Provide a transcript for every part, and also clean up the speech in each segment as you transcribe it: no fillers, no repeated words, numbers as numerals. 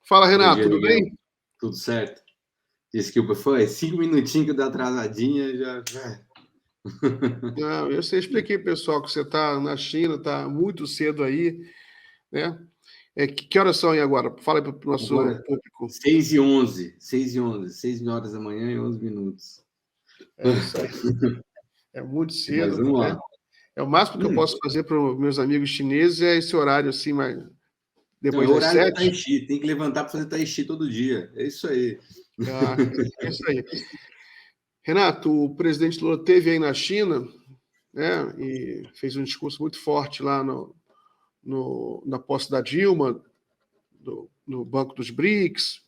Fala, Bom Renato, dia, tudo Miguel. bem? Tudo certo? Desculpa, foi 5 minutinhos que deu atrasadinha, já. Não, eu sei, expliquei, pessoal, que você está na China, está muito cedo aí, né? Que horas são aí agora? Fala aí para o nosso Agora, público. 6h11, 6h11, 6 horas da manhã e 11 minutos. É isso aí. É muito Mas cedo, vamos né? lá. É o máximo que eu posso fazer para os meus amigos chineses é esse horário assim, mas Não, é depois o das horário do 7. Tai Chi, tem que levantar para fazer Tai Chi todo dia. É isso aí. Ah, é isso aí. Renato, o presidente Lula esteve aí na China, né? E fez um discurso muito forte lá na posse da Dilma, no Banco dos BRICS.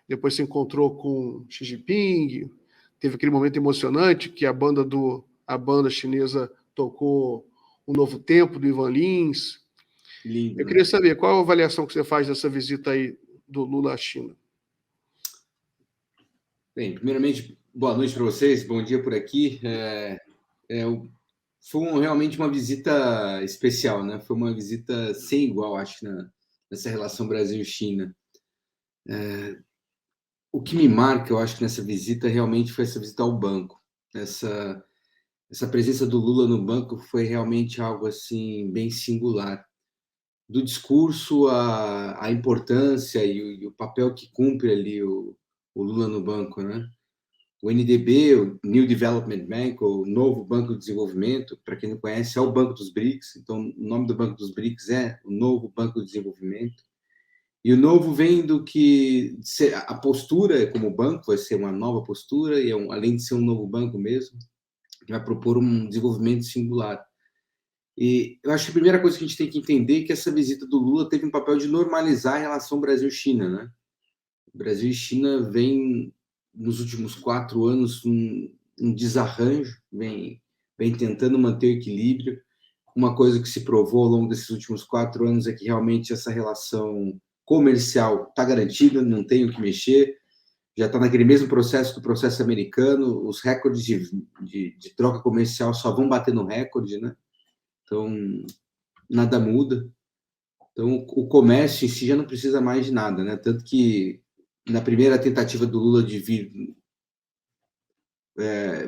Depois se encontrou com Xi Jinping, teve aquele momento emocionante que a banda chinesa tocou O Novo Tempo, do Ivan Lins. Lindo, Eu né? queria saber, qual a avaliação que você faz dessa visita aí do Lula à China? Bem, primeiramente, boa noite para vocês, bom dia por aqui. Foi realmente uma visita especial, né? Foi uma visita sem igual, acho, nessa relação Brasil-China. O que me marca, eu acho, que nessa visita realmente foi essa visita ao banco. Essa presença do Lula no banco foi realmente algo assim bem singular. Do discurso à importância e o papel que cumpre ali o Lula no banco, né? O NDB, o New Development Bank, o Novo Banco de Desenvolvimento, para quem não conhece, é o Banco dos BRICS. Então, o nome do Banco dos BRICS é o Novo Banco de Desenvolvimento. E o novo vem do que a postura como banco vai ser uma nova postura, e além de ser um novo banco mesmo, vai propor um desenvolvimento singular. E eu acho que a primeira coisa que a gente tem que entender é que essa visita do Lula teve um papel de normalizar a relação Brasil-China, né? O Brasil e China vem, nos últimos 4 anos, um desarranjo, vem tentando manter o equilíbrio. Uma coisa que se provou ao longo desses últimos 4 anos é que realmente essa relação comercial está garantida, não tem o que mexer, já está naquele mesmo processo do processo americano, os recordes de troca comercial só vão bater no recorde, né? Então, nada muda. Então, o comércio em si já não precisa mais de nada, né? Tanto que, na primeira tentativa do Lula de vir,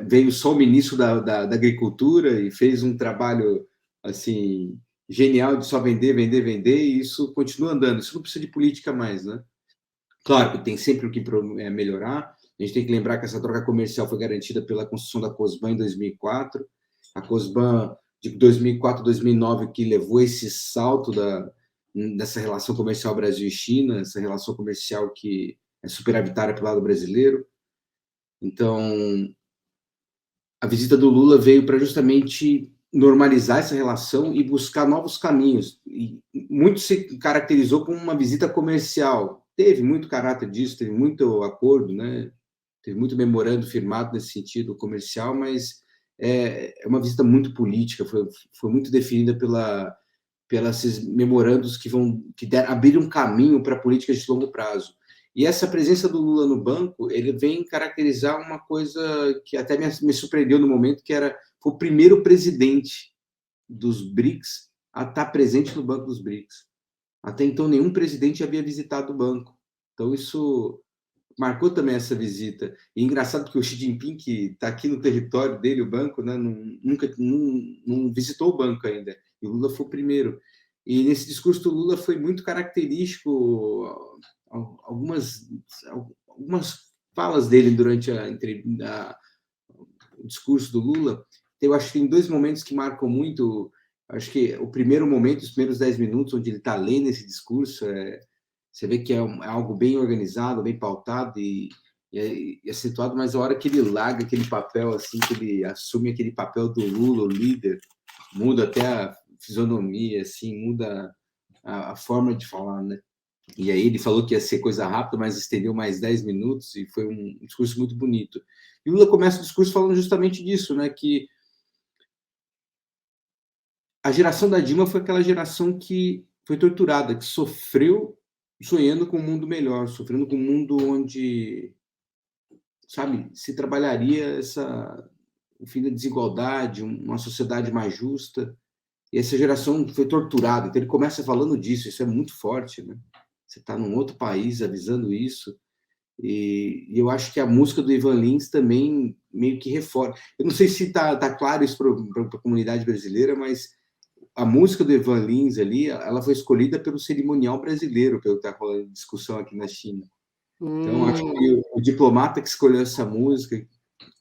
veio só o ministro da Agricultura e fez um trabalho, assim, genial de só vender, vender, vender, e isso continua andando. Isso não precisa de política mais, né? Claro que tem sempre o que melhorar. A gente tem que lembrar que essa troca comercial foi garantida pela construção da COSBAN em 2004. A COSBAN de 2004 a 2009 que levou esse salto dessa relação comercial Brasil e China, essa relação comercial que é superavitária pelo lado brasileiro. Então, a visita do Lula veio para justamente normalizar essa relação e buscar novos caminhos. E muito se caracterizou como uma visita comercial. Teve muito caráter disso, teve muito acordo, né? Teve muito memorando firmado nesse sentido comercial, mas é uma visita muito política, foi muito definida pelos memorandos que abriram um caminho para políticas de longo prazo. E essa presença do Lula no banco, ele vem caracterizar uma coisa que até me surpreendeu no momento, que foi o primeiro presidente dos BRICS a estar presente no Banco dos BRICS. Até então, nenhum presidente havia visitado o banco. Então, isso marcou também essa visita. E engraçado que o Xi Jinping, que está aqui no território dele, o banco, né, nunca não visitou o banco ainda. E o Lula foi o primeiro. E nesse discurso do Lula foi muito característico algumas falas dele durante o discurso do Lula. Eu acho que tem dois momentos que marcam muito. Acho que o primeiro momento, os primeiros 10 minutos, onde ele está lendo esse discurso, você vê que é algo bem organizado, bem pautado e situado, mas a hora que ele larga aquele papel, assim, que ele assume aquele papel do Lula, o líder, muda até a fisionomia, assim, muda a forma de falar, né? E aí ele falou que ia ser coisa rápida, mas estendeu mais 10 minutos e foi um discurso muito bonito. E o Lula começa o discurso falando justamente disso, né? Que a geração da Dilma foi aquela geração que foi torturada, que sofreu sonhando com um mundo melhor, sofrendo com um mundo onde, sabe, se trabalharia o fim da desigualdade, uma sociedade mais justa. E essa geração foi torturada. Então ele começa falando disso, isso é muito forte, né? Você está num outro país avisando isso. E eu acho que a música do Ivan Lins também meio que reforça. Eu não sei se está claro isso para a comunidade brasileira, mas a música do Ivan Lins ali, ela foi escolhida pelo cerimonial brasileiro, pelo que está rolando discussão aqui na China. Então, acho que o diplomata que escolheu essa música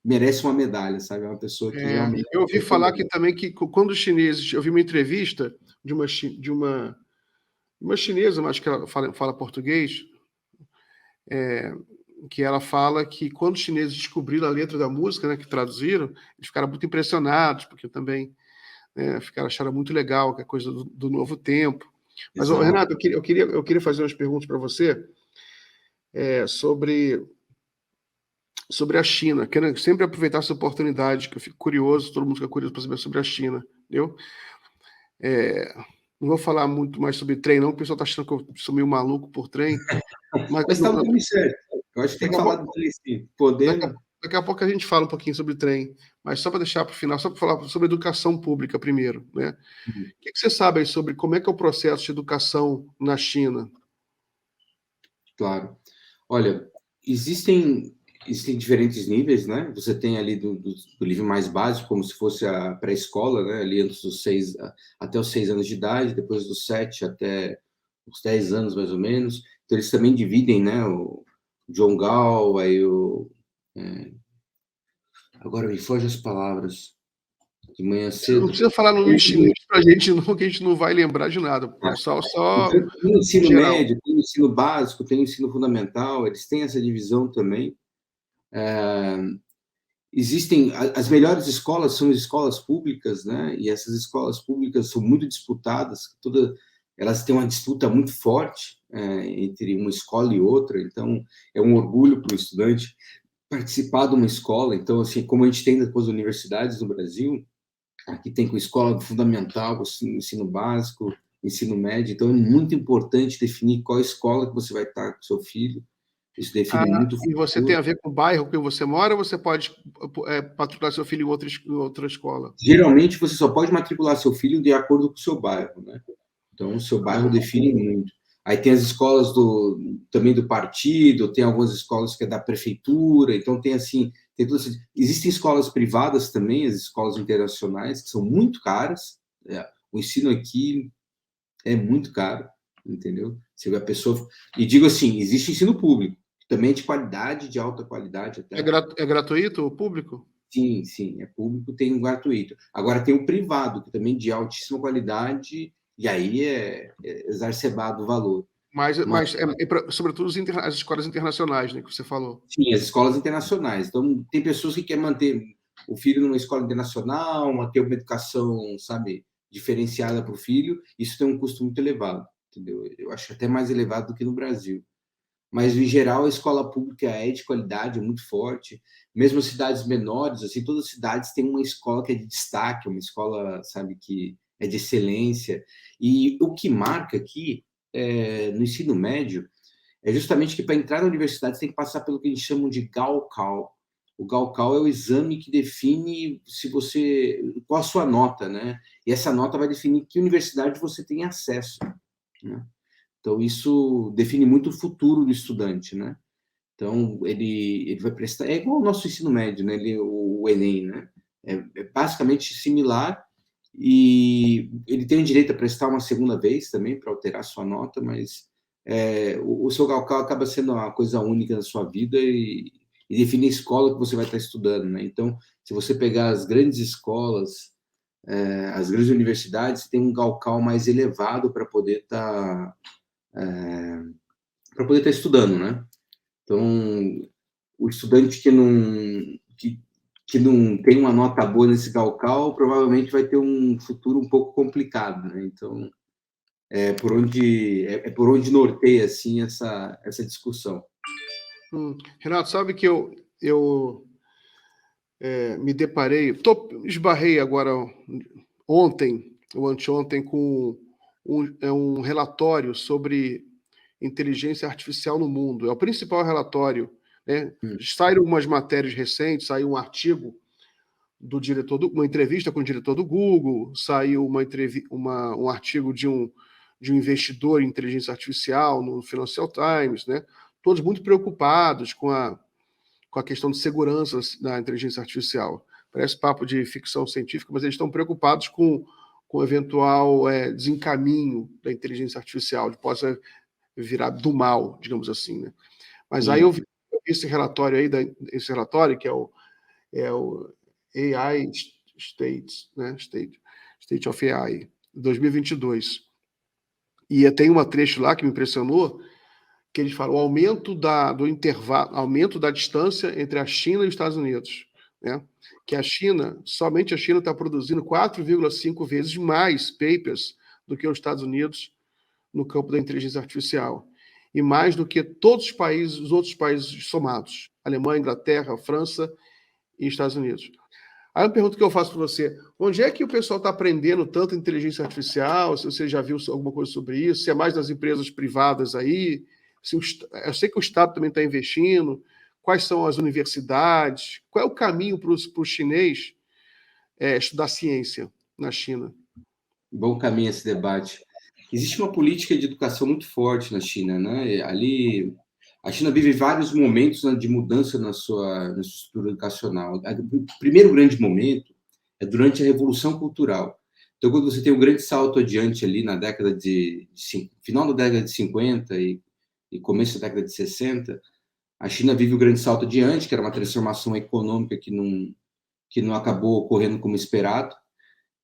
merece uma medalha, sabe? É uma pessoa que realmente... Eu ouvi falar que também que quando os chineses... Eu vi uma entrevista de uma chinesa, mas que ela fala português, que ela fala que quando os chineses descobriram a letra da música, né, que traduziram, eles ficaram muito impressionados, porque também acharam muito legal, que é coisa do novo tempo. Mas, Renato, eu queria fazer umas perguntas para você sobre a China. Quero sempre aproveitar essa oportunidade, que eu fico curioso, todo mundo fica curioso para saber sobre a China, entendeu? Não vou falar muito mais sobre trem, não, porque o pessoal está achando que eu sou meio maluco por trem. Mas está muito certo. Eu acho que tem que falar do trem, sim. Poder... Daqui a pouco a gente fala um pouquinho sobre trem, mas só para deixar para o final, só para falar sobre educação pública primeiro, né? O que você sabe aí sobre como é que é o processo de educação na China? Claro. Olha, existem diferentes níveis, né? Você tem ali do nível mais básico, como se fosse a pré-escola, né? Ali antes dos 6, até os 6 anos de idade, depois dos 7 até os 10 anos, mais ou menos. Então, eles também dividem, né? O Zhongao, aí agora me foge as palavras. De manhã cedo. Não precisa falar no chinês para a gente, não, que a gente não vai lembrar de nada. Só então, tem o ensino médio, tem o ensino básico, tem o ensino fundamental, eles têm essa divisão também. Existem as melhores escolas, são as escolas públicas, né? E essas escolas públicas são muito disputadas, elas têm uma disputa muito forte entre uma escola e outra, então é um orgulho para o estudante participar de uma escola. Então, assim, como a gente tem depois as universidades no Brasil, aqui tem com escola fundamental, ensino básico, ensino médio, então é muito importante definir qual escola que você vai estar com seu filho. Isso define muito o futuro. E você tem a ver com o bairro que você mora, ou você pode matricular seu filho em outra escola? Geralmente, você só pode matricular seu filho de acordo com o seu bairro, né? Então, o seu bairro define muito. Aí tem as escolas também do partido, tem algumas escolas que é da prefeitura, então tem assim, existem escolas privadas também, as escolas internacionais, que são muito caras. O ensino aqui é muito caro, entendeu? Se a pessoa... E digo assim, existe ensino público, também de qualidade, de alta qualidade até. É gratuito o público? Sim, sim, é público, tem um gratuito. Agora tem o privado, que também é de altíssima qualidade, e aí é exacerbado o valor. Mas sobretudo as escolas internacionais, né, que você falou. Sim, as escolas internacionais. Então, tem pessoas que querem manter o filho numa escola internacional, manter uma educação, sabe, diferenciada para o filho. Isso tem um custo muito elevado, entendeu? Eu acho até mais elevado do que no Brasil. Mas, em geral, a escola pública é de qualidade, é muito forte. Mesmo cidades menores, assim, todas as cidades têm uma escola que é de destaque, uma escola, sabe, que é de excelência. E o que marca aqui, no ensino médio, é justamente que para entrar na universidade você tem que passar pelo que eles chamam de Gaokao. O Gaokao é o exame que define qual a sua nota, né? E essa nota vai definir que universidade você tem acesso, né? Então, isso define muito o futuro do estudante, né? Então, ele vai prestar... É igual ao nosso ensino médio, né? O Enem, né? É basicamente similar, e ele tem o direito a prestar uma segunda vez também, para alterar sua nota, mas o seu Gaokao acaba sendo uma coisa única na sua vida e define a escola que você vai estar estudando, né? Então, se você pegar as grandes escolas, as grandes universidades, tem um Gaokao mais elevado para poder estar estudando, né? Então, o estudante que não tem uma nota boa nesse Gaokao provavelmente vai ter um futuro um pouco complicado, né? Então, é por onde norteia assim essa discussão. Renato, sabe que eu me esbarrei agora ontem ou anteontem com um relatório sobre inteligência artificial no mundo. É o principal relatório, né? Saíram umas matérias recentes, saiu um artigo do diretor uma entrevista com o diretor do Google, saiu um artigo de de um investidor em inteligência artificial no Financial Times, né? Todos muito preocupados com a questão de segurança da inteligência artificial. Parece papo de ficção científica, mas eles estão preocupados com o eventual desencaminho da inteligência artificial, de possa virar do mal, digamos assim, né? Mas aí eu vi esse relatório aí, esse relatório, que é o AI State, né? State of AI, 2022. E tem um trecho lá que me impressionou, que eles falam o aumento do intervalo, aumento da distância entre a China e os Estados Unidos, né? Que somente a China está produzindo 4,5 vezes mais papers do que os Estados Unidos no campo da inteligência artificial. E mais do que todos os outros países somados, Alemanha, Inglaterra, França e Estados Unidos. Aí uma pergunta que eu faço para você, onde é que o pessoal está aprendendo tanto inteligência artificial? Se você já viu alguma coisa sobre isso, se é mais nas empresas privadas aí, eu sei que o Estado também está investindo, quais são as universidades, qual é o caminho para o chinês estudar ciência na China? Bom caminho esse debate. Existe uma política de educação muito forte na China, né? Ali, a China vive vários momentos, né, de mudança na sua estrutura educacional. O primeiro grande momento é durante a Revolução Cultural. Então, quando você tem um grande salto adiante ali na década final da década de 50 e começo da década de 60, a China vive o grande salto adiante, que era uma transformação econômica que não acabou ocorrendo como esperado,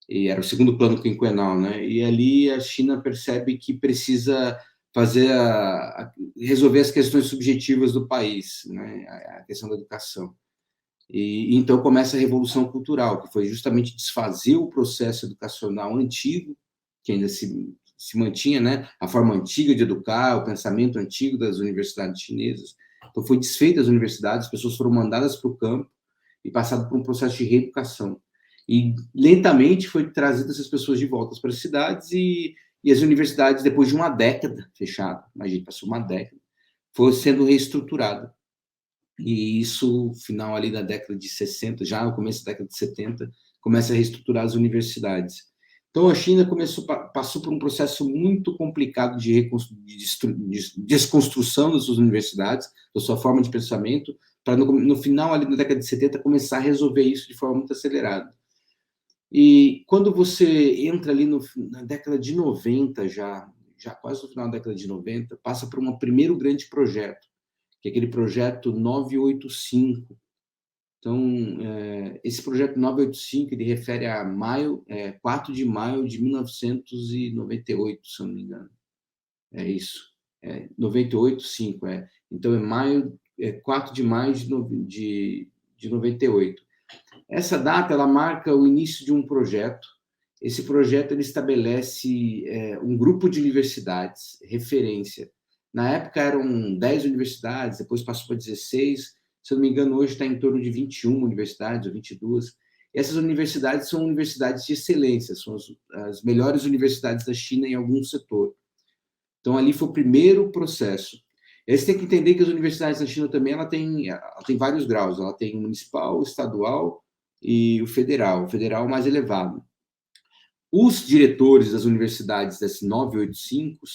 e era o segundo plano quinquenal, né? E ali a China percebe que precisa resolver as questões subjetivas do país, né? A questão da educação. E então começa a Revolução Cultural, que foi justamente desfazer o processo educacional antigo, que ainda se mantinha, né? A forma antiga de educar, o pensamento antigo das universidades chinesas. Então foi desfeita as universidades, as pessoas foram mandadas para o campo e passado por um processo de reeducação. E lentamente foi trazidas essas pessoas de volta para as cidades e as universidades, depois de uma década fechada, imagina, passou uma década, foi sendo reestruturada. E isso, final ali da década de 60, já no começo da década de 70, começa a reestruturar as universidades. Então, a China passou por um processo muito complicado de desconstrução das suas universidades, da sua forma de pensamento, para no final ali da década de 70 começar a resolver isso de forma muito acelerada. E quando você entra ali na década de 90, já quase no final da década de 90, passa por um primeiro grande projeto, que é aquele projeto 985. Então, esse projeto 985, ele refere a 4 de maio de 1998, se eu não me engano. É isso. 98.5, Então, 4 de maio de 98. Essa data, ela marca o início de um projeto. Esse projeto, ele estabelece um grupo de universidades, referência. Na época eram 10 universidades, depois passou para 16. Se eu não me engano, hoje está em torno de 21 universidades, ou 22. Essas universidades são universidades de excelência, são as melhores universidades da China em algum setor. Então, ali foi o primeiro processo. Aí você tem que entender que as universidades da China também ela tem vários graus. Ela tem municipal, estadual e o federal mais elevado. Os diretores das universidades desse 985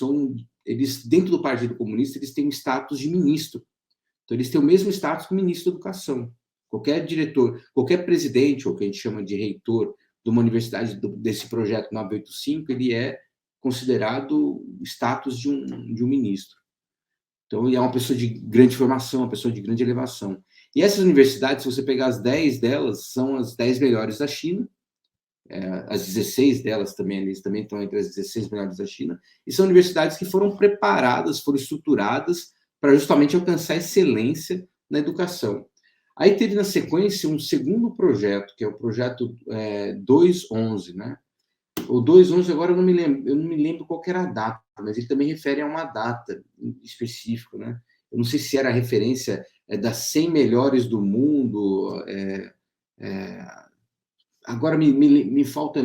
eles, dentro do Partido Comunista, eles têm um status de ministro. Então, eles têm o mesmo status que o ministro da Educação. Qualquer diretor, qualquer presidente, ou que a gente chama de reitor, de uma universidade desse projeto 985, ele é considerado o status de um ministro. Então, ele é uma pessoa de grande formação, uma pessoa de grande elevação. E essas universidades, se você pegar as 10 delas, são as 10 melhores da China, as 16 delas também, eles também estão entre as 16 melhores da China, e são universidades que foram preparadas, foram estruturadas para justamente alcançar excelência na educação. Aí teve, na sequência, um segundo projeto, que é o projeto 211, né? O 211, agora eu não me lembro qual que era a data, mas ele também refere a uma data específica, né? Eu não sei se era a referência das 100 melhores do mundo, agora me falta,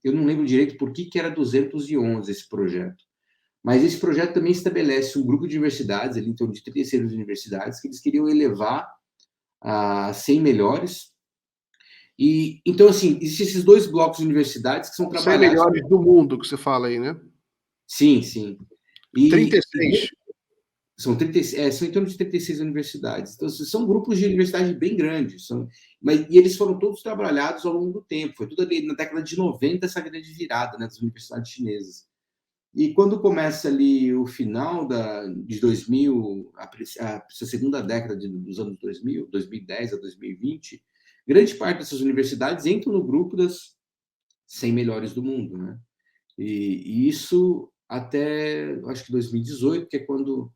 eu não lembro direito por que era 211 esse projeto. Mas esse projeto também estabelece um grupo de universidades, ali em torno de 36 universidades, que eles queriam elevar a 100 melhores. E, então, assim, existem esses dois blocos de universidades que são trabalhados... 100 melhores do mundo, que você fala aí, né? Sim, sim. 36. São em torno de 36 universidades. Então, são grupos de universidade bem grandes. E eles foram todos trabalhados ao longo do tempo. Foi tudo ali na década de 90, essa grande virada, né, das universidades chinesas. E quando começa ali o final de 2000, a segunda década dos anos 2000, 2010 a 2020, grande parte dessas universidades entram no grupo das 100 melhores do mundo, né? E isso até, acho que 2018, que é quando,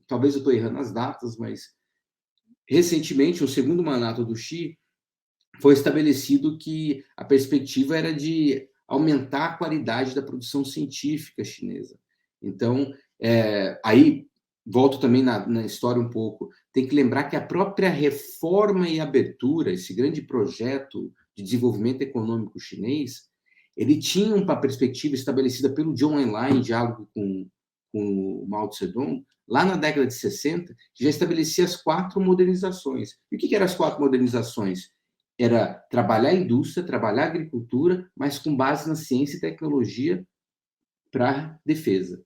talvez eu estou errando as datas, mas recentemente, o segundo mandato do Xi, foi estabelecido que a perspectiva era de aumentar a qualidade da produção científica chinesa. Então, aí, volto também na história um pouco, tem que lembrar que a própria reforma e abertura, esse grande projeto de desenvolvimento econômico chinês, ele tinha uma perspectiva estabelecida pelo Zhou Enlai, em diálogo com o Mao Tse-tung, lá na década de 60, que já estabelecia as 4 modernizações. E o que eram as 4 modernizações? Era trabalhar a indústria, trabalhar a agricultura, mas com base na ciência e tecnologia para a defesa.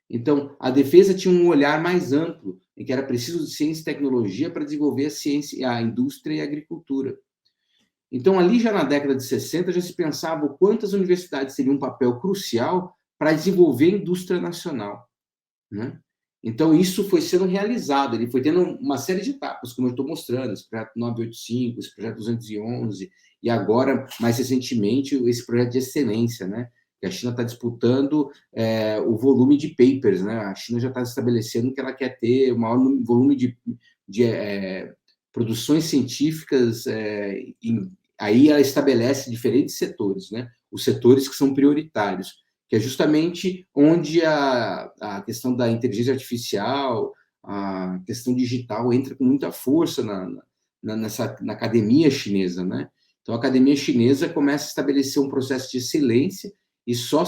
Então, a defesa tinha um olhar mais amplo, em que era preciso de ciência e tecnologia para desenvolver a ciência, a indústria e a agricultura. Então, ali já na década de 60, já se pensava o quanto as universidades teriam um papel crucial para desenvolver a indústria nacional, né? Então, isso foi sendo realizado, ele foi tendo uma série de etapas, como eu estou mostrando, esse projeto 985, esse projeto 211, e agora, mais recentemente, esse projeto de excelência, né? Que a China está disputando o volume de papers, né? A China já está estabelecendo que ela quer ter o maior volume de produções científicas, aí ela estabelece diferentes setores, né? Os setores que são prioritários, que é justamente onde a questão da inteligência artificial, a questão digital entra com muita força na academia chinesa, né? Então, a academia chinesa começa a estabelecer um processo de excelência e só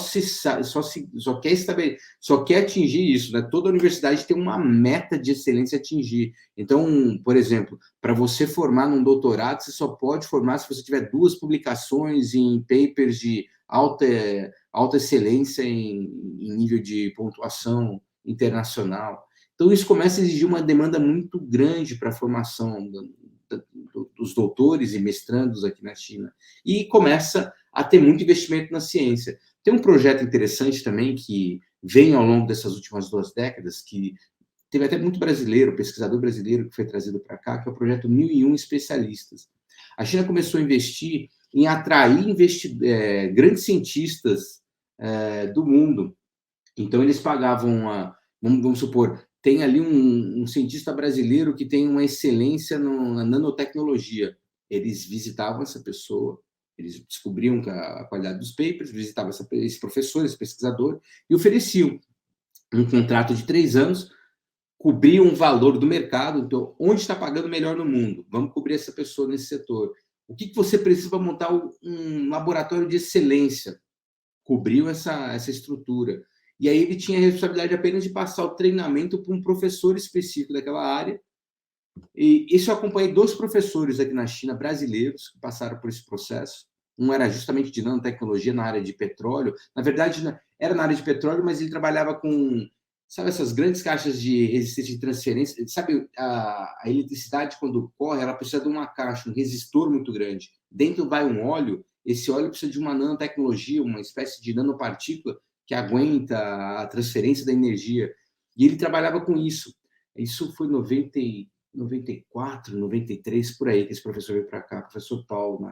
quer atingir isso, né? Toda universidade tem uma meta de excelência a atingir. Então, por exemplo, para você formar num doutorado, você só pode formar se você tiver 2 publicações em papers de alta excelência em nível de pontuação internacional. Então, isso começa a exigir uma demanda muito grande para a formação dos doutores e mestrandos aqui na China. E começa a ter muito investimento na ciência. Tem um projeto interessante também que vem ao longo dessas últimas 2 décadas, que teve até muito brasileiro, pesquisador brasileiro que foi trazido para cá, que é o projeto 1001 Especialistas. A China começou a investir em atrair grandes cientistas do mundo. Então, eles pagavam, vamos supor, tem ali um cientista brasileiro que tem uma excelência na nanotecnologia. Eles visitavam essa pessoa, eles descobriam a qualidade dos papers, visitavam esse professor, esse pesquisador, e ofereciam um contrato de 3 anos, cobriam um valor do mercado. Então, onde está pagando melhor no mundo? Vamos cobrir essa pessoa nesse setor. O que você precisa para montar um laboratório de excelência? Cobriu essa estrutura. E aí ele tinha a responsabilidade apenas de passar o treinamento para um professor específico daquela área. E isso eu acompanhei 2 professores aqui na China, brasileiros, que passaram por esse processo. Um era justamente de nanotecnologia na área de petróleo. Na verdade, era na área de petróleo, mas ele trabalhava com, sabe, essas grandes caixas de resistência de transferência. Sabe, a eletricidade, quando corre, ela precisa de uma caixa, um resistor muito grande. Dentro vai um óleo, esse óleo precisa de uma nanotecnologia, uma espécie de nanopartícula que aguenta a transferência da energia. E ele trabalhava com isso. Isso foi 94, 93, por aí, que esse professor veio para cá, professor Paulo,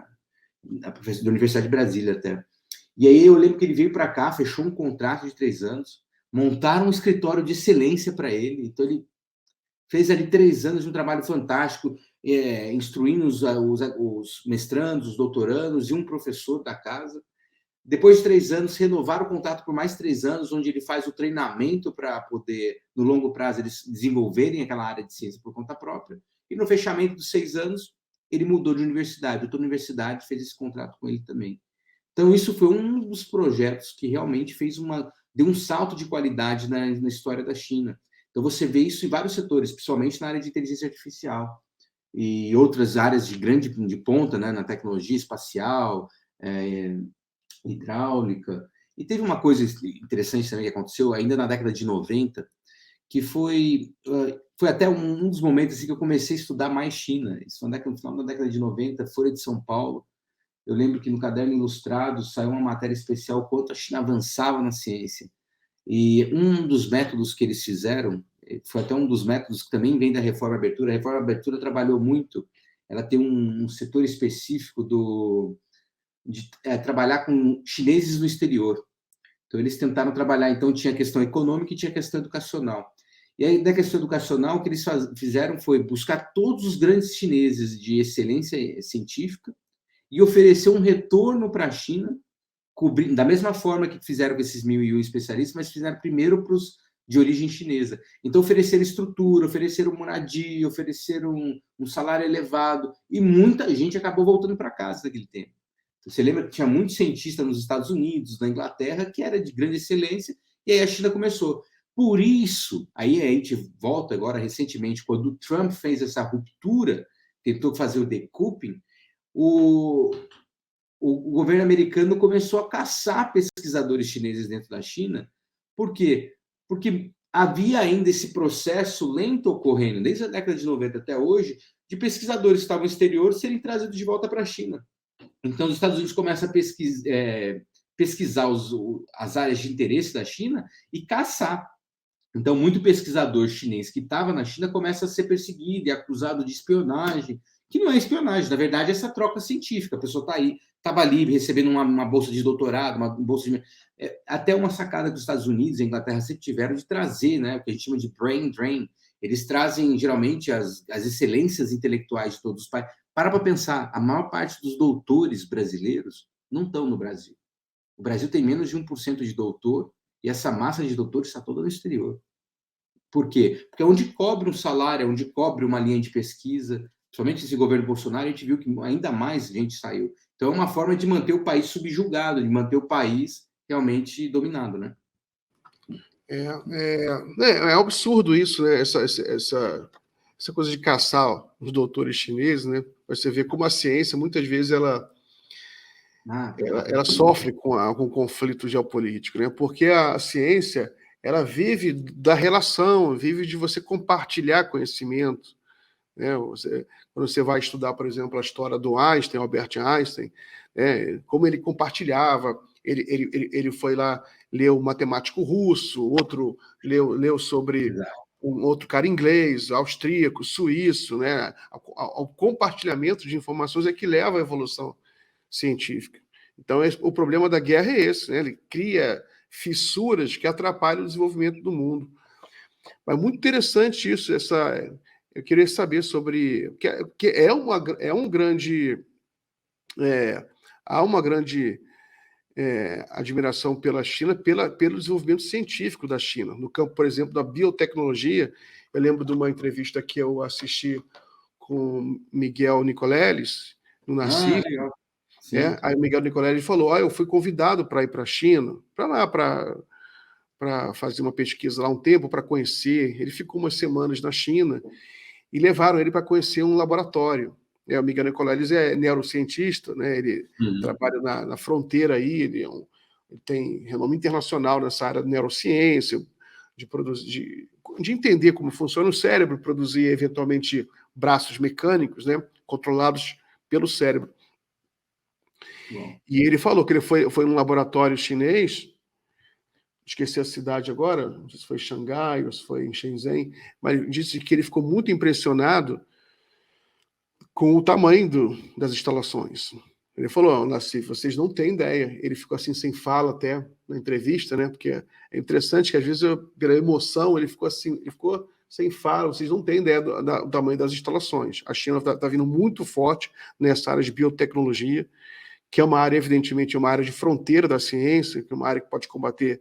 professor da Universidade de Brasília até. E aí eu lembro que ele veio para cá, fechou um contrato de 3 anos, montaram um escritório de excelência para ele. Então, ele fez ali 3 anos de um trabalho fantástico, instruindo os mestrandos, os doutorandos e um professor da casa. Depois de 3 anos, renovaram o contrato por mais 3 anos, onde ele faz o treinamento para poder, no longo prazo, eles desenvolverem aquela área de ciência por conta própria. E no fechamento dos 6 anos, ele mudou de universidade. Outra universidade fez esse contrato com ele também. Então, isso foi um dos projetos que realmente deu um salto de qualidade na história da China. Então, você vê isso em vários setores, principalmente na área de inteligência artificial e outras áreas de ponta, né, na tecnologia espacial, hidráulica. E teve uma coisa interessante também que aconteceu ainda na década de 90, que foi até um dos momentos assim, que eu comecei a estudar mais China. Isso foi no final da década de 90, Folha de São Paulo. Eu lembro que no Caderno Ilustrado saiu uma matéria especial quanto a China avançava na ciência. E um dos métodos que eles fizeram, foi até um dos métodos que também vem da Reforma Abertura. A Reforma Abertura trabalhou muito, ela tem um setor específico de trabalhar com chineses no exterior. Então, eles tentaram trabalhar, então, tinha a questão econômica e tinha a questão educacional. E aí, da questão educacional, o que eles fizeram foi buscar todos os grandes chineses de excelência científica e oferecer um retorno para a China, da mesma forma que fizeram com esses 1.001 especialistas, mas fizeram primeiro para os de origem chinesa. Então, ofereceram estrutura, ofereceram moradia, ofereceram um salário elevado, e muita gente acabou voltando para casa naquele tempo. Você lembra que tinha muitos cientistas nos Estados Unidos, na Inglaterra, que era de grande excelência, e aí a China começou. Por isso, aí a gente volta agora recentemente, quando o Trump fez essa ruptura, tentou fazer o decoupling, o governo americano começou a caçar pesquisadores chineses dentro da China. Por quê? Porque havia ainda esse processo lento ocorrendo, desde a década de 90 até hoje, de pesquisadores que estavam no exterior serem trazidos de volta para a China. Então, os Estados Unidos começam a pesquisar as áreas de interesse da China e caçar. Então, muito pesquisador chinês que estava na China começa a ser perseguido e acusado de espionagem, que não é espionagem, na verdade, é essa troca científica. A pessoa estava ali recebendo uma bolsa de doutorado, uma bolsa de... até uma sacada que os Estados Unidos e a Inglaterra sempre tiveram de trazer, né, o que a gente chama de brain drain. Eles trazem, geralmente, as excelências intelectuais de todos os países. Para pensar, a maior parte dos doutores brasileiros não estão no Brasil. O Brasil tem menos de 1% de doutor e essa massa de doutores está toda no exterior. Por quê? Porque é onde cobre um salário, é onde cobre uma linha de pesquisa. Somente esse governo Bolsonaro, a gente viu que ainda mais gente saiu. Então, é uma forma de manter o país subjugado, de manter o país realmente dominado, né? É absurdo isso, né? Essa coisa de caçar os doutores chineses, né? Você vê como a ciência, muitas vezes, ela sofre com algum conflito geopolítico, né? Porque a ciência, ela vive da relação, vive de você compartilhar conhecimento, né? Quando você vai estudar, por exemplo, a história do Einstein, Albert Einstein, né? Como ele compartilhava, ele foi lá, leu matemático russo, outro leu sobre um outro cara inglês, austríaco, suíço, né? Ao compartilhamento de informações é que leva à evolução científica. Então, o problema da guerra é esse, né? Ele cria fissuras que atrapalham o desenvolvimento do mundo. Mas muito interessante isso, eu queria saber sobre... que há uma grande admiração pela China, pelo desenvolvimento científico da China. No campo, por exemplo, da biotecnologia, eu lembro de uma entrevista que eu assisti com Miguel Nicoleles, no NACIF. Aí o Miguel Nicoleles falou, eu fui convidado para ir para a China, para fazer uma pesquisa lá um tempo, para conhecer. Ele ficou umas semanas na China e levaram ele para conhecer um laboratório. O Miguel Nicoleles é neurocientista, né? Ele trabalha na fronteira aí, ele tem renome internacional nessa área de neurociência, de entender como funciona o cérebro, produzir eventualmente braços mecânicos, né? Controlados pelo cérebro. Bom. E ele falou que ele foi num laboratório chinês, esqueci a cidade agora, não sei se foi em Xangai ou se foi em Shenzhen, mas disse que ele ficou muito impressionado com o tamanho das instalações. Ele falou, Nassif, vocês não têm ideia. Ele ficou assim sem fala até na entrevista, né? Porque é interessante que às vezes, pela emoção, ele ficou sem fala, vocês não têm ideia do tamanho das instalações. A China está vindo muito forte nessa área de biotecnologia, que é uma área, evidentemente, uma área de fronteira da ciência, que é uma área que pode combater...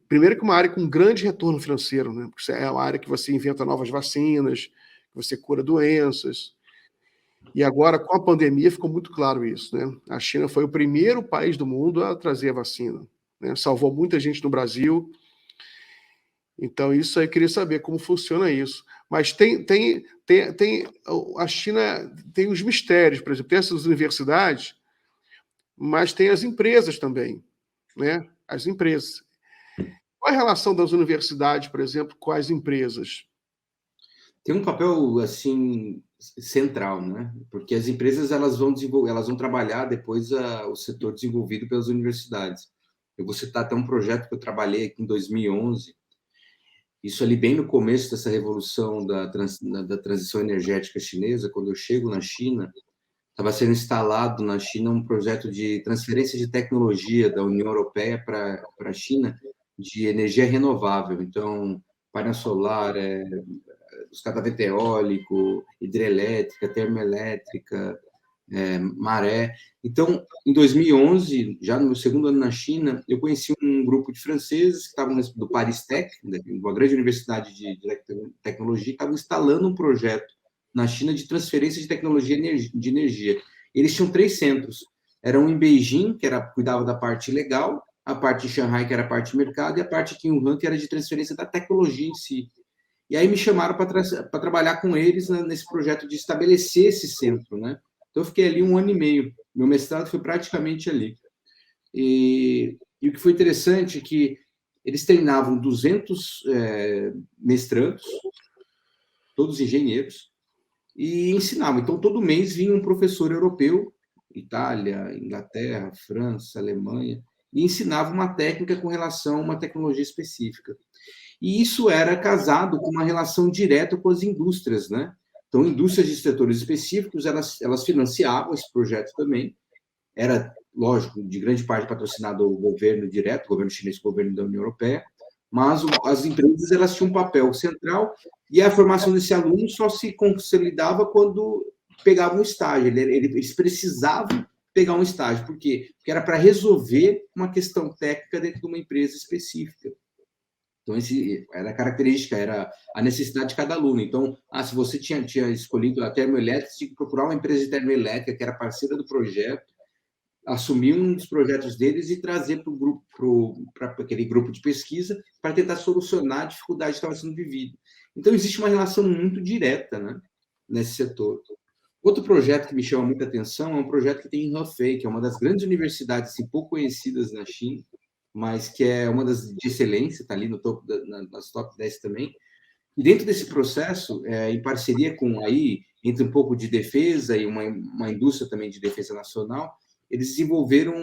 primeiro que uma área com grande retorno financeiro, né? Porque é uma área que você inventa novas vacinas, que você cura doenças. E agora, com a pandemia, ficou muito claro isso, né? A China foi o primeiro país do mundo a trazer a vacina, né? Salvou muita gente no Brasil. Então, isso aí, eu queria saber como funciona isso. Mas a China tem os mistérios, por exemplo, tem essas universidades, mas tem as empresas também, né? as empresas. Qual é a relação das universidades, por exemplo, com as empresas? Tem um papel assim central, né? Porque as empresas elas vão desenvolver, elas vão trabalhar depois o setor desenvolvido pelas universidades. Eu vou citar até um projeto que eu trabalhei aqui em 2011, isso ali bem no começo dessa revolução da transição energética chinesa, quando eu chego na China, estava sendo instalado na China um projeto de transferência de tecnologia da União Europeia para a China de energia renovável. Então, painel solar, escada-vento eólico, hidrelétrica, termoelétrica, maré. Então, em 2011, já no meu segundo ano na China, eu conheci um grupo de franceses que estavam do Paris Tech, uma grande universidade de tecnologia, que estavam instalando um projeto na China de transferência de tecnologia de energia. Eles tinham 3 centros. Era um em Beijing, que cuidava da parte legal, a parte de Shanghai, que era a parte de mercado, e a parte aqui em Wuhan, que era de transferência da tecnologia em si. E aí me chamaram para trabalhar com eles nesse projeto de estabelecer esse centro, né? Então eu fiquei ali 1 ano e meio. Meu mestrado foi praticamente ali. E o que foi interessante é que eles treinavam 200 mestrandos, todos engenheiros, e ensinavam. Então todo mês vinha um professor europeu, Itália, Inglaterra, França, Alemanha, e ensinava uma técnica com relação a uma tecnologia específica. E isso era casado com uma relação direta com as indústrias, né? Então, indústrias de setores específicos, elas financiavam esse projeto também. Era, lógico, de grande parte patrocinado o governo direto, o governo chinês, o governo da União Europeia, mas as empresas elas tinham um papel central e a formação desse aluno só se consolidava quando pegava um estágio. Eles precisavam pegar um estágio. Por quê? Porque era para resolver uma questão técnica dentro de uma empresa específica. Então, era a característica, era a necessidade de cada aluno. Então, se você tinha escolhido a termoelétrica, você tinha que procurar uma empresa de termoelétrica que era parceira do projeto, assumir um dos projetos deles e trazer para aquele grupo de pesquisa para tentar solucionar a dificuldade que estava sendo vivida. Então, existe uma relação muito direta, né, nesse setor. Outro projeto que me chama muita atenção é um projeto que tem em Hefei, que é uma das grandes universidades assim, pouco conhecidas na China, mas que é uma das de excelência, está ali no topo nas top 10 também. E dentro desse processo, em parceria com aí, entre um pouco de defesa e uma indústria também de defesa nacional, eles desenvolveram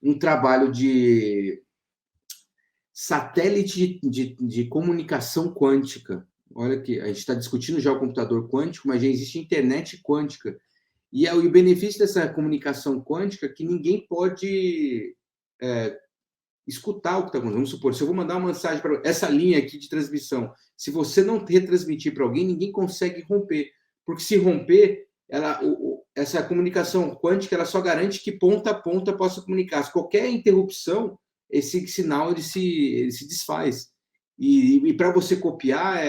um trabalho de satélite de comunicação quântica. Olha que a gente está discutindo já o computador quântico, mas já existe internet quântica. E o benefício dessa comunicação quântica é que ninguém pode escutar o que está acontecendo. Vamos supor, se eu vou mandar uma mensagem para essa linha aqui de transmissão, se você não retransmitir para alguém, ninguém consegue romper. Porque se romper, essa comunicação quântica ela só garante que ponta a ponta possa comunicar. Se qualquer interrupção, esse sinal ele se desfaz. E para você copiar,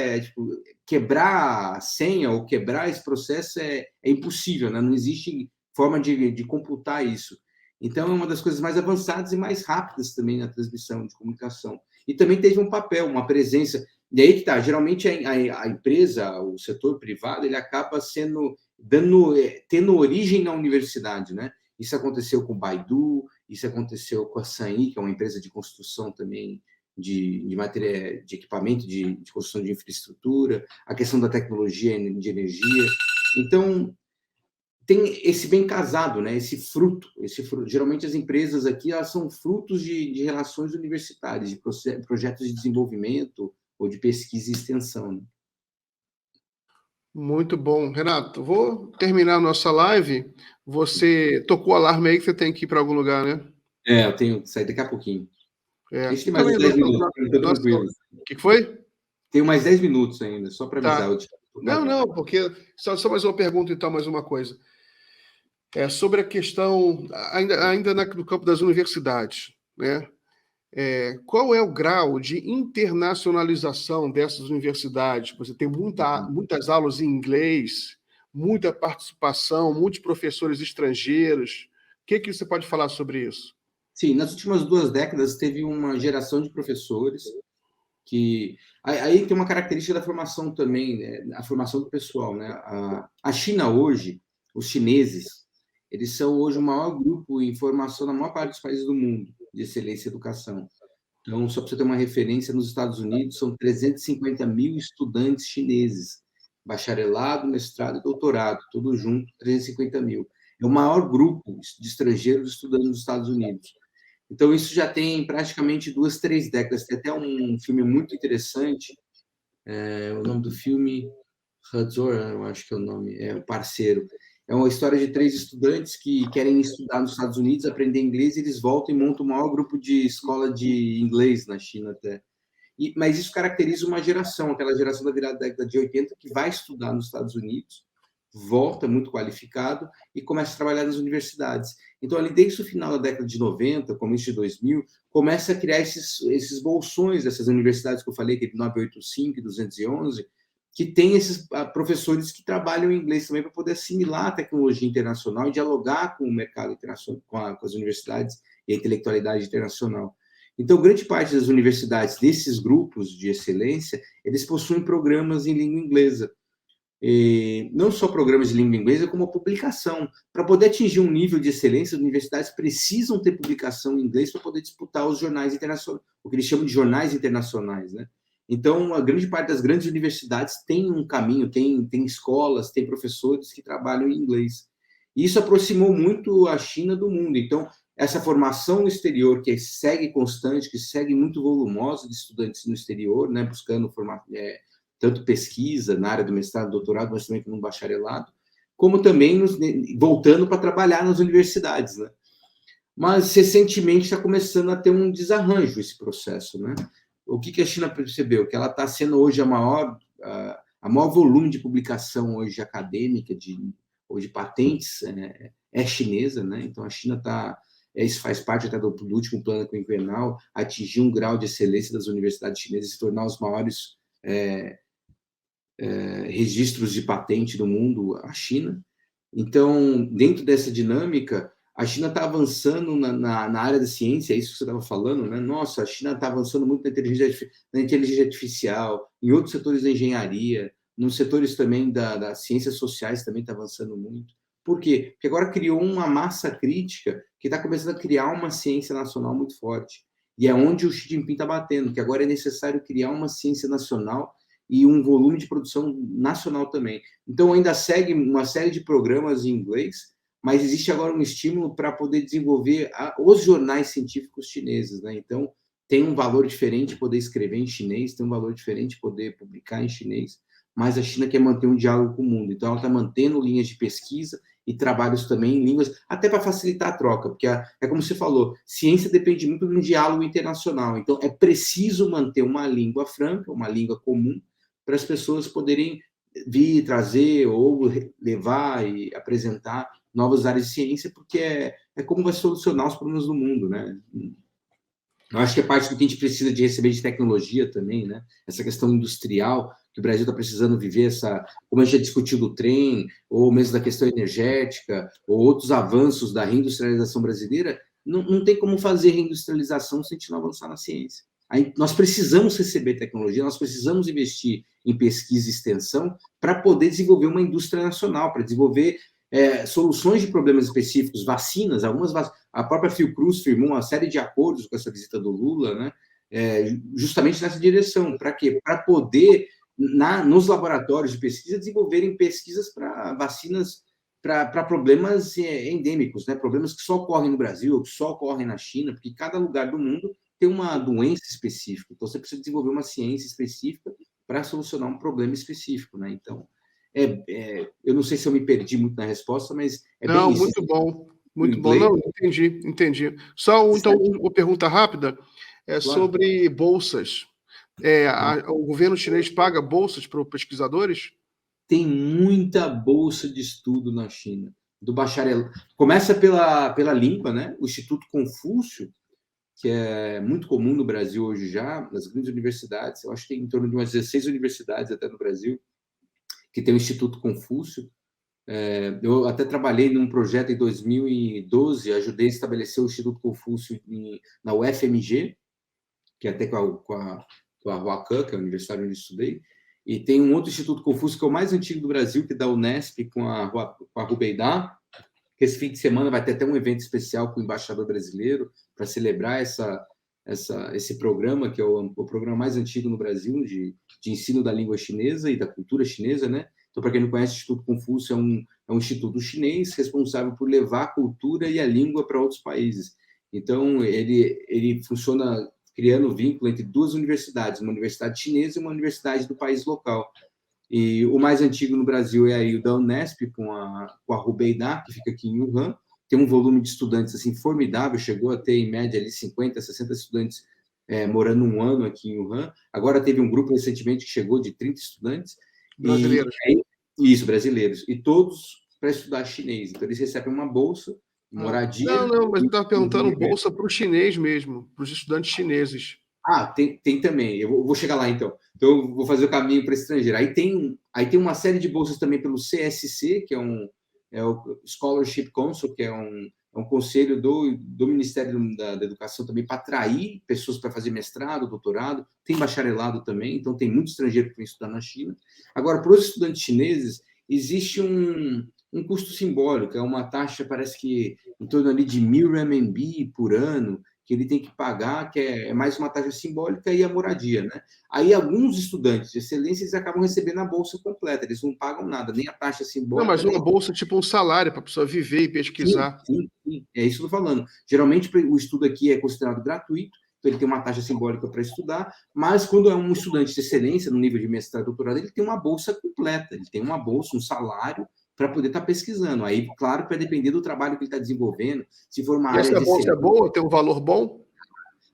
quebrar a senha ou quebrar esse processo é impossível, né? Não existe forma de computar isso. Então, é uma das coisas mais avançadas e mais rápidas também na transmissão de comunicação. E também teve um papel, uma presença. E aí que está, geralmente a empresa, o setor privado, ele acaba tendo origem na universidade, né? Isso aconteceu com o Baidu, isso aconteceu com a Sanyi, que é uma empresa de construção também de matéria, de equipamento de construção de infraestrutura, a questão da tecnologia de energia. Então, tem esse bem casado, né? Esse fruto. Geralmente as empresas aqui elas são frutos de relações universitárias, de projetos de desenvolvimento ou de pesquisa e extensão. Né? Muito bom. Renato, vou terminar a nossa live. Você tocou o alarme aí que você tem que ir para algum lugar, né? Eu tenho que sair daqui a pouquinho. A gente tem mais 10 minutos, tranquilo. O que foi? Tenho mais 10 minutos ainda, só para avisar. Não, porque só mais uma pergunta, então, mais uma coisa. Sobre a questão, ainda no campo das universidades, né? Qual é o grau de internacionalização dessas universidades? Você tem muitas aulas em inglês, muita participação, muitos professores estrangeiros. O que você pode falar sobre isso? Sim, nas últimas 2 décadas teve uma geração de professores que... Aí tem uma característica da formação também, né? A formação do pessoal. Né? A China hoje, os chineses, eles são hoje o maior grupo em formação na maior parte dos países do mundo de excelência em educação. Então, só para você ter uma referência, nos Estados Unidos são 350 mil estudantes chineses, bacharelado, mestrado e doutorado, tudo junto, 350 mil. É o maior grupo de estrangeiros estudando nos Estados Unidos. Então, isso já tem praticamente 2, 3 décadas. Tem até um filme muito interessante, o nome do filme, Hadzor, eu acho que é o nome, é o Parceiro. É uma história de 3 estudantes que querem estudar nos Estados Unidos, aprender inglês, e eles voltam e montam o maior grupo de escola de inglês na China até. Mas isso caracteriza uma geração, aquela geração da virada da década de 80, que vai estudar nos Estados Unidos, volta muito qualificado e começa a trabalhar nas universidades. Então, ali desde o final da década de 90, começo de 2000, começa a criar esses bolsões dessas universidades que eu falei, que é 985 e 211, que tem esses professores que trabalham em inglês também para poder assimilar a tecnologia internacional e dialogar com o mercado internacional, com as universidades e a intelectualidade internacional. Então, grande parte das universidades, desses grupos de excelência, eles possuem programas em língua inglesa. E não só programas de língua inglesa, como a publicação. Para poder atingir um nível de excelência, as universidades precisam ter publicação em inglês para poder disputar os jornais internacionais, o que eles chamam de jornais internacionais, né? Então, a grande parte das grandes universidades tem um caminho, tem escolas, tem professores que trabalham em inglês. E isso aproximou muito a China do mundo. Então, essa formação no exterior, que segue constante, que segue muito volumosa de estudantes no exterior, né, buscando formar, tanto pesquisa na área do mestrado, doutorado, mas também no bacharelado, como também voltando para trabalhar nas universidades, né? Mas, recentemente, está começando a ter um desarranjo esse processo, né? O que a China percebeu? Que ela está sendo hoje a maior volume de publicação hoje acadêmica, de patentes, é chinesa, né? Então, a China está... Isso faz parte até do último plano quinquenal, atingir um grau de excelência das universidades chinesas e se tornar os maiores registros de patente do mundo, a China. Então, dentro dessa dinâmica, a China está avançando na área da ciência, é isso que você estava falando, né? Nossa, a China está avançando muito na inteligência artificial, em outros setores da engenharia, nos setores também das ciências sociais também está avançando muito. Por quê? Porque agora criou uma massa crítica que está começando a criar uma ciência nacional muito forte. E é onde o Xi Jinping está batendo, que agora é necessário criar uma ciência nacional e um volume de produção nacional também. Então, ainda segue uma série de programas em inglês, mas existe agora um estímulo para poder desenvolver os jornais científicos chineses, né? Então, tem um valor diferente poder escrever em chinês, tem um valor diferente poder publicar em chinês, mas a China quer manter um diálogo com o mundo. Então, ela está mantendo linhas de pesquisa e trabalhos também em línguas, até para facilitar a troca, porque é como você falou, ciência depende muito de um diálogo internacional. Então, é preciso manter uma língua franca, uma língua comum, para as pessoas poderem vir, trazer ou levar e apresentar novas áreas de ciência, porque é como vai solucionar os problemas do mundo, né? Eu acho que é parte do que a gente precisa de receber de tecnologia também, né? Essa questão industrial, que o Brasil está precisando viver, como a gente já discutiu do trem, ou mesmo da questão energética, ou outros avanços da reindustrialização brasileira, não tem como fazer reindustrialização se a gente não avançar na ciência. Aí, nós precisamos receber tecnologia, nós precisamos investir em pesquisa e extensão para poder desenvolver uma indústria nacional, para desenvolver soluções de problemas específicos, vacinas, a própria Fiocruz firmou uma série de acordos com essa visita do Lula, né? Justamente nessa direção. Para quê? Para poder, nos laboratórios de pesquisa, desenvolverem pesquisas para vacinas para problemas endêmicos, né? Problemas que só ocorrem no Brasil, ou que só ocorrem na China, porque cada lugar do mundo tem uma doença específica. Então, você precisa desenvolver uma ciência específica para solucionar um problema específico, né? Então, eu não sei se eu me perdi muito na resposta, mas Não, bem isso. Muito bom. Muito bom. Não, entendi. Só, então, uma pergunta rápida sobre bolsas. O governo chinês paga bolsas para os pesquisadores? Tem muita bolsa de estudo na China, do bacharelado. Começa pela língua, né? O Instituto Confúcio, que é muito comum no Brasil hoje já, nas grandes universidades, eu acho que tem em torno de umas 16 universidades até no Brasil, que tem o Instituto Confúcio. Eu até trabalhei num projeto em 2012, ajudei a estabelecer o Instituto Confúcio na UFMG, que é até com a Huacan, que é a universidade onde eu estudei, e tem um outro Instituto Confúcio, que é o mais antigo do Brasil, que é da Unesp, com a Rubeidá, que esse fim de semana vai ter até um evento especial com o embaixador brasileiro para celebrar esse programa, que é o programa mais antigo no Brasil de ensino da língua chinesa e da cultura chinesa, né? Então, para quem não conhece, o Instituto Confúcio é um instituto chinês responsável por levar a cultura e a língua para outros países. Então, ele funciona criando vínculo entre duas universidades, uma universidade chinesa e uma universidade do país local. E o mais antigo no Brasil é aí o da Unesp, com a Rubeidá, que fica aqui em Wuhan. Tem um volume de estudantes assim formidável, chegou a ter, em média, ali 50, 60 estudantes morando um ano aqui em Wuhan. Agora teve um grupo recentemente que chegou de 30 estudantes. Brasileiros. Isso, brasileiros. E todos para estudar chinês. Então, eles recebem uma bolsa, moradia... Não, mas eu estava perguntando bolsa para o chinês mesmo, para os estudantes chineses. Tem também. Eu vou chegar lá, então. Então, eu vou fazer o caminho para estrangeiro. Aí tem uma série de bolsas também pelo CSC, que é o Scholarship Council, que é um conselho do Ministério da Educação também para atrair pessoas para fazer mestrado, doutorado. Tem bacharelado também, então tem muito estrangeiro que vem estudar na China. Agora, para os estudantes chineses, existe um custo simbólico, é uma taxa, parece que em torno ali de 1.000 RMB por ano, que ele tem que pagar, que é mais uma taxa simbólica, e a moradia, né? Aí alguns estudantes de excelência, eles acabam recebendo a bolsa completa, eles não pagam nada, nem a taxa simbólica... Não, mas uma bolsa tipo um salário para a pessoa viver e pesquisar. Sim, é isso que eu estou falando. Geralmente o estudo aqui é considerado gratuito, então ele tem uma taxa simbólica para estudar, mas quando é um estudante de excelência, no nível de mestrado e doutorado, ele tem uma bolsa completa, ele tem uma bolsa, um salário, para poder estar pesquisando. Aí, claro, vai depender do trabalho que ele está desenvolvendo, se for uma área de essa bolsa é boa? Tem um valor bom?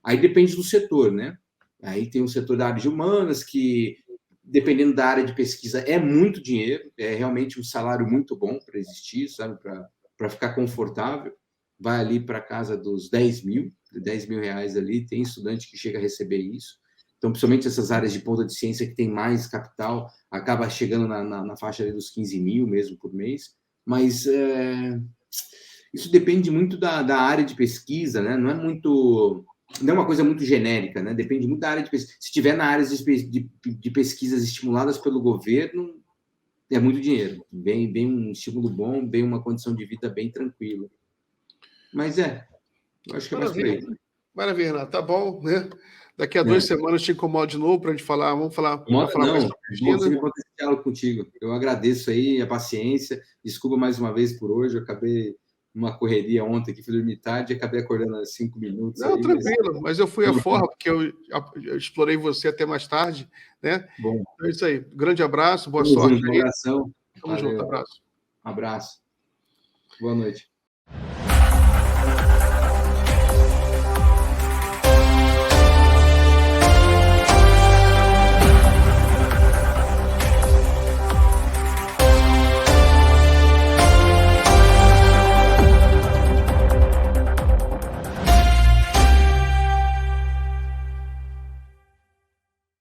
Aí depende do setor, né? Aí tem o setor da área de humanas, que, dependendo da área de pesquisa, é muito dinheiro, é realmente um salário muito bom para existir, sabe? Para ficar confortável. Vai ali para casa dos 10 mil reais ali, tem estudante que chega a receber isso. Então, principalmente essas áreas de ponta de ciência que tem mais capital, acaba chegando na faixa ali dos 15 mil mesmo por mês. Mas isso depende muito da área de pesquisa, né? Não é uma coisa muito genérica, né? Depende muito da área de pesquisa. Se tiver na área de pesquisas estimuladas pelo governo, é muito dinheiro. Bem um estímulo bom, bem uma condição de vida bem tranquila. Mas eu acho que é mais por aí. Maravilha, Renato. Tá bom, né? Daqui a 2 semanas te incomodo de novo para a gente falar. Vamos falar mais sobre China. Sempre encontrar esse diálogo contigo. Eu agradeço aí a paciência. Desculpa mais uma vez por hoje. Eu acabei uma correria ontem que fui dormir tarde e acabei acordando há 5 minutos. Não, aí, tranquilo, mas eu fui a forra, porque eu explorei você até mais tarde, né? Bom. Então é isso aí. Grande abraço, boa sorte. Um abração. Tamo junto, abraço. Abraço. Boa noite.